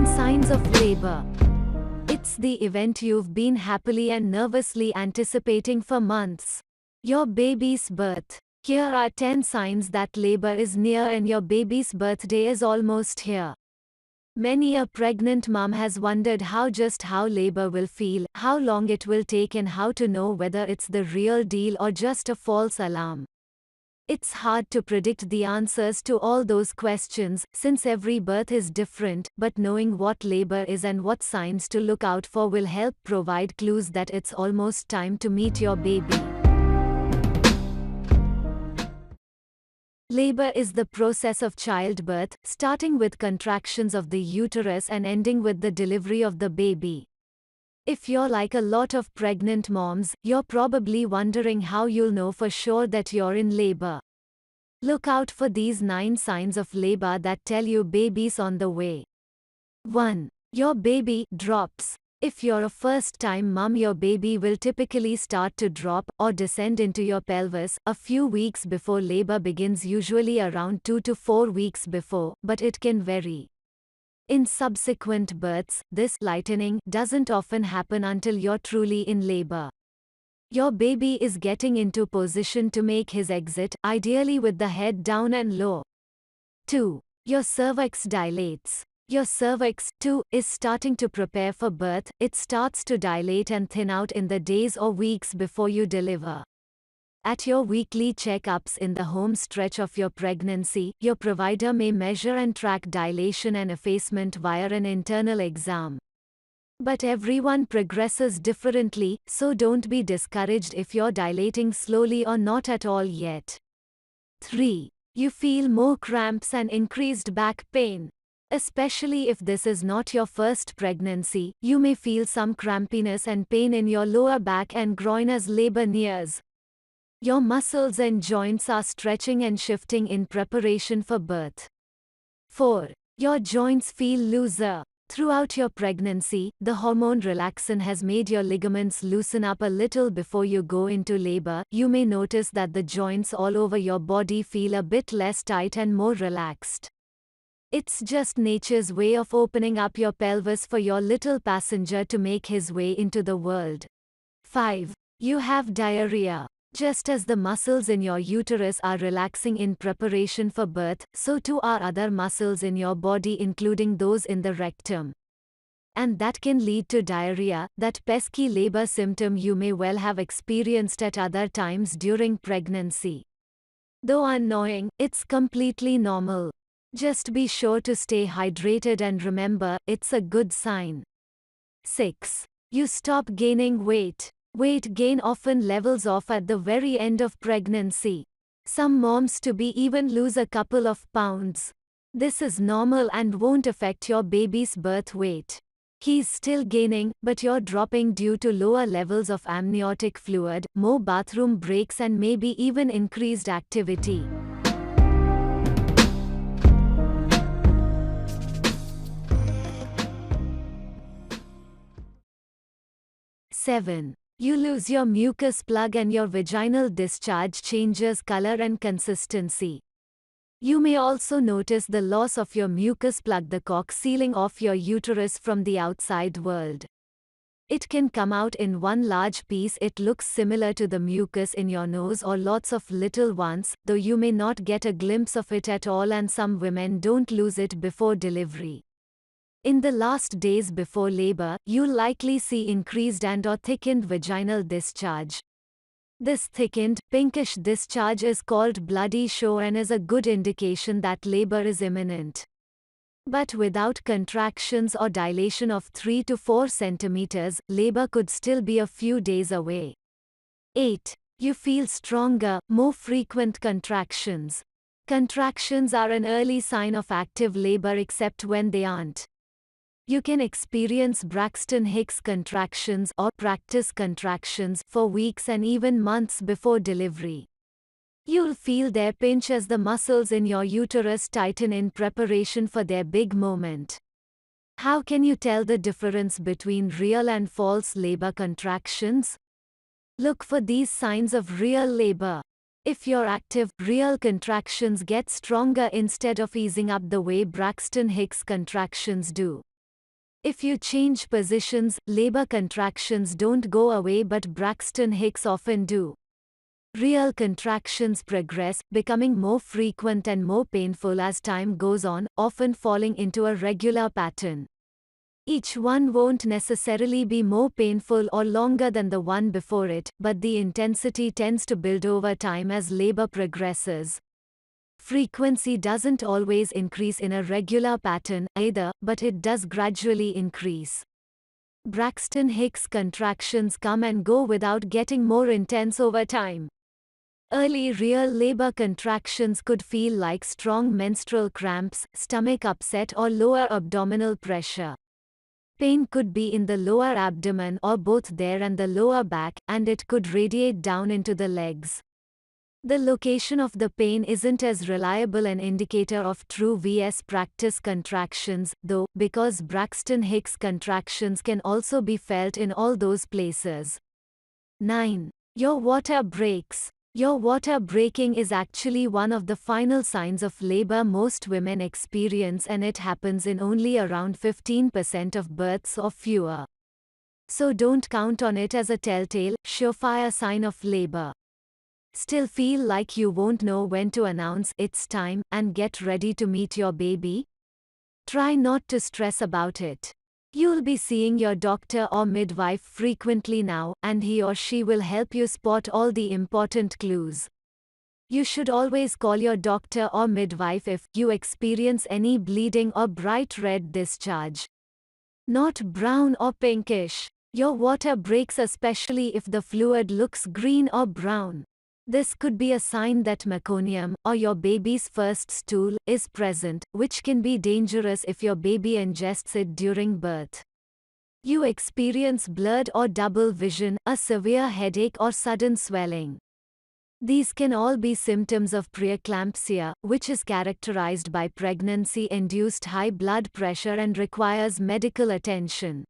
9 Signs of Labor. It's the event you've been happily and nervously anticipating for months. Your baby's birth. Here are 10 signs that labor is near and your baby's birthday is almost here. Many a pregnant mom has wondered how labor will feel, how long it will take, and how to know whether it's the real deal or just a false alarm. It's hard to predict the answers to all those questions, since every birth is different, but knowing what labor is and what signs to look out for will help provide clues that it's almost time to meet your baby. Labor is the process of childbirth, starting with contractions of the uterus and ending with the delivery of the baby. If you're like a lot of pregnant moms, you're probably wondering how you'll know for sure that you're in labor. Look out for these 9 signs of labor that tell you baby's on the way. 1. Your baby drops. If you're a first-time mom, your baby will typically start to drop or descend into your pelvis a few weeks before labor begins, usually around 2 to 4 weeks before, but it can vary. In subsequent births, this lightening doesn't often happen until you're truly in labor. Your baby is getting into position to make his exit, ideally with the head down and low. 2. Your cervix dilates. Your cervix, too, is starting to prepare for birth. It starts to dilate and thin out in the days or weeks before you deliver. At your weekly checkups in the home stretch of your pregnancy, your provider may measure and track dilation and effacement via an internal exam. But everyone progresses differently, so don't be discouraged if you're dilating slowly or not at all yet. 3. You feel more cramps and increased back pain. Especially if this is not your first pregnancy, you may feel some crampiness and pain in your lower back and groin as labor nears. Your muscles and joints are stretching and shifting in preparation for birth. 4. Your joints feel looser. Throughout your pregnancy, the hormone relaxin has made your ligaments loosen up a little before you go into labor. You may notice that the joints all over your body feel a bit less tight and more relaxed. It's just nature's way of opening up your pelvis for your little passenger to make his way into the world. 5. You have diarrhea. Just as the muscles in your uterus are relaxing in preparation for birth, so too are other muscles in your body, including those in the rectum. And that can lead to diarrhea, that pesky labor symptom you may well have experienced at other times during pregnancy. Though annoying, it's completely normal. Just be sure to stay hydrated and remember, it's a good sign. 6. You stop gaining weight. Weight gain often levels off at the very end of pregnancy. Some moms-to-be even lose a couple of pounds. This is normal and won't affect your baby's birth weight. He's still gaining, but you're dropping due to lower levels of amniotic fluid, more bathroom breaks, and maybe even increased activity. 7. You lose your mucus plug and your vaginal discharge changes color and consistency. You may also notice the loss of your mucus plug, the cork sealing off your uterus from the outside world. It can come out in one large piece. It looks similar to the mucus in your nose or lots of little ones, though you may not get a glimpse of it at all, and some women don't lose it before delivery. In the last days before labor, you'll likely see increased and/or thickened vaginal discharge. This thickened, pinkish discharge is called bloody show and is a good indication that labor is imminent. But without contractions or dilation of 3 to 4 centimeters, labor could still be a few days away. 8. You feel stronger, more frequent contractions. Contractions are an early sign of active labor except when they aren't. You can experience Braxton Hicks contractions or practice contractions for weeks and even months before delivery. You'll feel their pinch as the muscles in your uterus tighten in preparation for their big moment. How can you tell the difference between real and false labor contractions? Look for these signs of real labor. If you're active, real contractions get stronger instead of easing up the way Braxton Hicks contractions do. If you change positions, labor contractions don't go away, but Braxton Hicks often do. Real contractions progress, becoming more frequent and more painful as time goes on, often falling into a regular pattern. Each one won't necessarily be more painful or longer than the one before it, but the intensity tends to build over time as labor progresses. Frequency doesn't always increase in a regular pattern either, but it does gradually increase. Braxton Hicks contractions come and go without getting more intense over time. Early real labor contractions could feel like strong menstrual cramps, stomach upset, or lower abdominal pressure. Pain could be in the lower abdomen or both there and the lower back, and it could radiate down into the legs. The location of the pain isn't as reliable an indicator of true VS practice contractions, though, because Braxton Hicks contractions can also be felt in all those places. 9. Your water breaks. Your water breaking is actually one of the final signs of labor most women experience, and it happens in only around 15% of births or fewer. So don't count on it as a telltale, surefire sign of labor. Still feel like you won't know when to announce it's time and get ready to meet your baby? Try not to stress about it. You'll be seeing your doctor or midwife frequently now, and he or she will help you spot all the important clues. You should always call your doctor or midwife if you experience any bleeding or bright red discharge. Not brown or pinkish. Your water breaks, especially if the fluid looks green or brown. This could be a sign that meconium, or your baby's first stool, is present, which can be dangerous if your baby ingests it during birth. You experience blurred or double vision, a severe headache, or sudden swelling. These can all be symptoms of preeclampsia, which is characterized by pregnancy-induced high blood pressure and requires medical attention.